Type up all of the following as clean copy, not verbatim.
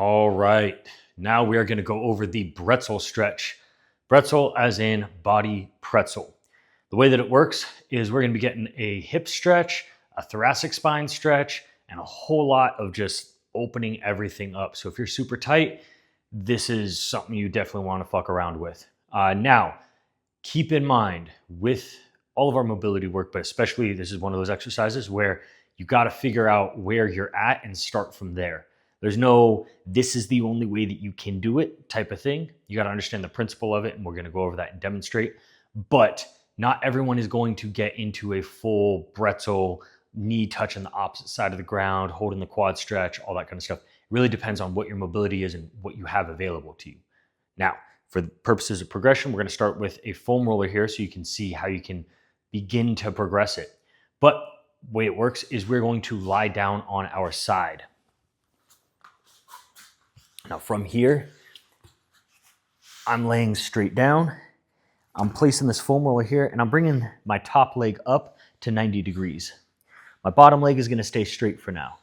All right, now we are going to go over the Bretzel stretch. Bretzel as in body pretzel. The way that it works is we're going to be getting a hip stretch, a thoracic spine stretch, and a whole lot of just opening everything up. So if you're super tight, this is something you definitely want to fuck around with. Now, keep in mind with all of our mobility work, but especially this is one of those exercises where you got to figure out where you're at and start from there. There's no, this is the only way that you can do it type of thing. You got to understand the principle of it, and we're going to go over that and demonstrate. But not everyone is going to get into a full Bretzel, knee touching the opposite side of the ground, holding the quad stretch, all that kind of stuff. It really depends on what your mobility is and what you have available to you. Now, for the purposes of progression, we're going to start with a foam roller here so you can see how you can begin to progress it. But the way it works is we're going to lie down on our side. Now from here, I'm laying straight down. I'm placing this foam roller here and I'm bringing my top leg up to 90 degrees. My bottom leg is going to stay straight for now.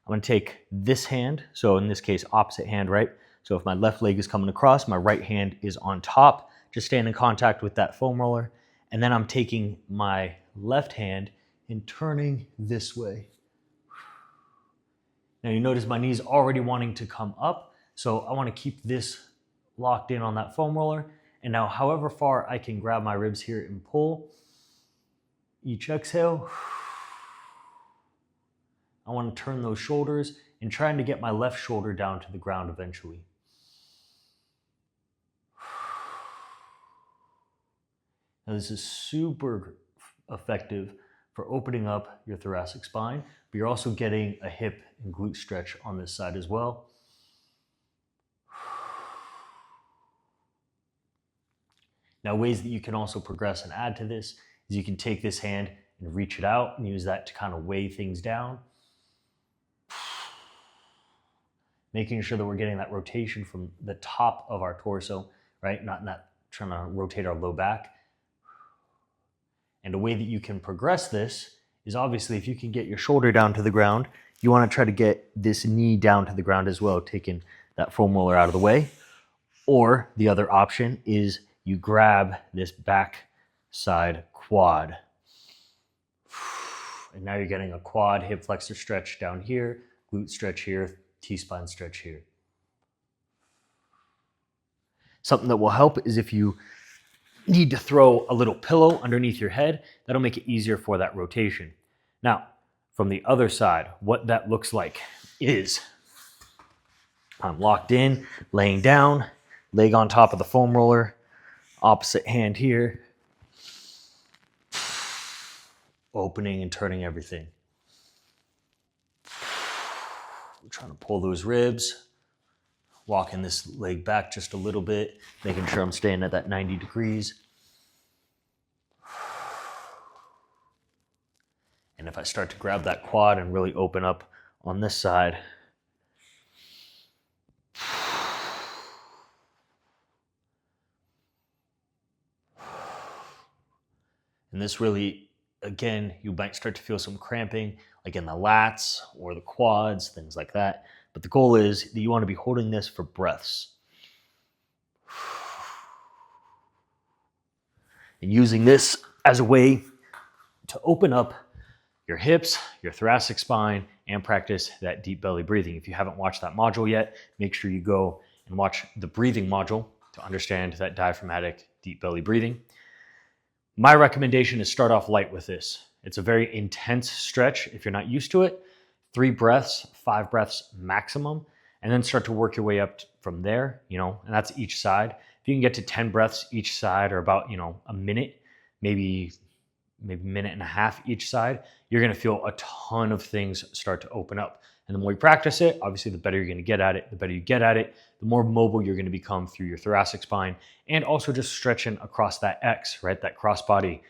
I'm going to take this hand, so in this case, opposite hand, right? So if my left leg is coming across, my right hand is on top, just staying in contact with that foam roller. And then I'm taking my left hand and turning this way. Now you notice my knee's already wanting to come up. So I want to keep this locked in on that foam roller. And now however far I can grab my ribs here and pull, each exhale, I want to turn those shoulders and trying to get my left shoulder down to the ground eventually. Now this is super effective for opening up your thoracic spine, but you're also getting a hip and glute stretch on this side as well. Now, ways that you can also progress and add to this is you can take this hand and reach it out and use that to kind of weigh things down. Making sure that we're getting that rotation from the top of our torso, right? Not trying to rotate our low back. And a way that you can progress this is obviously if you can get your shoulder down to the ground, you want to try to get this knee down to the ground as well, taking that foam roller out of the way. Or the other option is you grab this back side quad. And now you're getting a quad hip flexor stretch down here, glute stretch here, T-spine stretch here. Something that will help is if you need to throw a little pillow underneath your head, that'll make it easier for that rotation. Now, from the other side, what that looks like is I'm locked in, laying down, leg on top of the foam roller, opposite hand here, opening and turning everything. I'm trying to pull those ribs, walking this leg back just a little bit, making sure I'm staying at that 90 degrees. And if I start to grab that quad and really open up on this side, and this really, again, you might start to feel some cramping, like in the lats or the quads, things like that. But the goal is that you want to be holding this for breaths. And using this as a way to open up your hips, your thoracic spine, and practice that deep belly breathing. If you haven't watched that module yet, make sure you go and watch the breathing module to understand that diaphragmatic deep belly breathing. My recommendation is start off light with this. It's a very intense stretch if you're not used to it. 3 breaths, 5 breaths maximum, and then start to work your way up from there, and that's each side. If you can get to 10 breaths each side or about, a minute, maybe a minute and a half each side, you're going to feel a ton of things start to open up. And the more you practice it, obviously the better you're going to get at it. The better you get at it, the more mobile you're going to become through your thoracic spine, and also just stretching across that X, right? That cross body,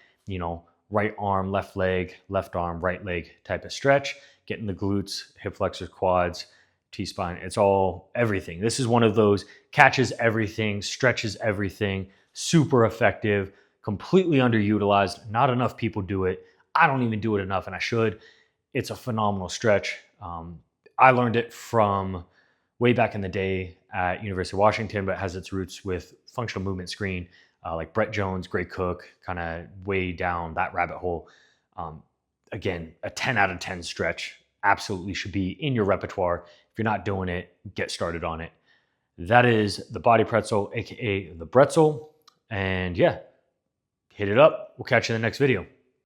right arm, left leg, left arm, right leg type of stretch, getting the glutes, hip flexors, quads, T-spine. It's all everything. This is one of those catches everything, stretches everything, super effective, completely underutilized. Not enough people do it. I don't even do it enough, and I should. It's a phenomenal stretch. I learned it from way back in the day at University of Washington, but has its roots with functional movement screen, like Brett Jones, Gray Cook, kind of way down that rabbit hole. Again, a 10 out of 10 stretch absolutely should be in your repertoire. If you're not doing it, get started on it. That is the Body Pretzel, aka the Bretzel. And yeah, hit it up. We'll catch you in the next video.